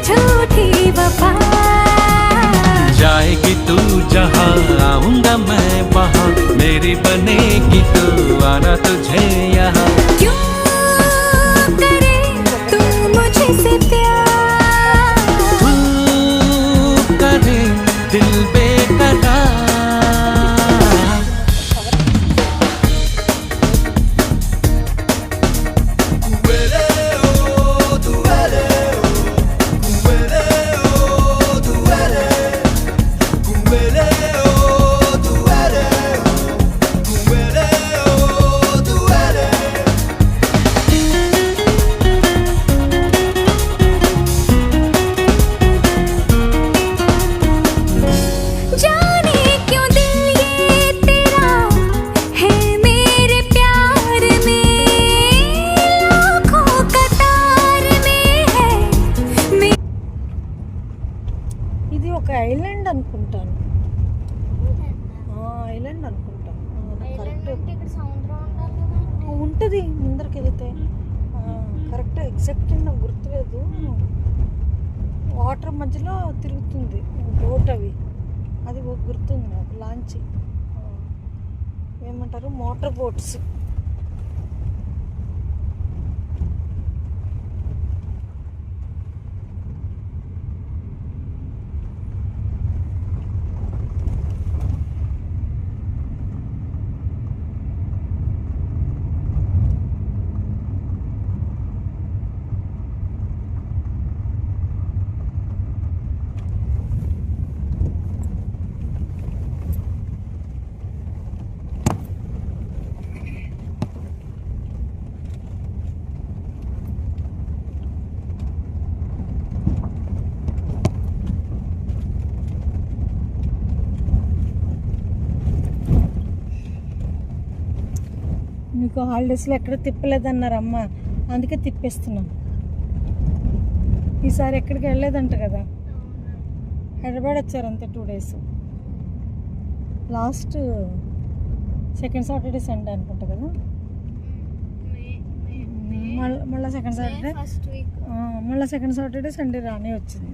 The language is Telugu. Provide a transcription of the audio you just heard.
झूठी वफा। जाएगी तू जहाँ आऊंगा मैं वहाँ, मेरी बनेगी तू आना तुझे यहाँ। क्यों करे तू मुझसे प्यार, तू करे दिल बेकरार। जाने क्यों दिल ये तेरा है मेरे प्यार में, लाखों कतार में है। ఇది ఒక ఐలాండ్ అనుకుంటాను. ఐలాండ్ అనుకుంటాను. కరెక్ట్ ఉంటుంది ముందరికి వెళితే. కరెక్ట్ ఎగ్జాక్ట్ నాకు గుర్తులేదు. వాటర్ మధ్యలో తిరుగుతుంది బోట్, అవి అది గుర్తుంది నాకు. లాంచ్ ఏమంటారు, మోటార్ బోట్స్. మీకు హాలిడేస్లో ఎక్కడ తిప్పలేదన్నారు అమ్మ, అందుకే తిప్పేస్తున్నాను. ఈసారి ఎక్కడికి వెళ్ళలేదంట కదా, హైదరాబాద్ వచ్చారు అంతే 2 days. Last second Saturday Sunday అనుకుంటా కదా. మళ్ళీ సెకండ్ సాటర్డే సండే రానే వచ్చింది.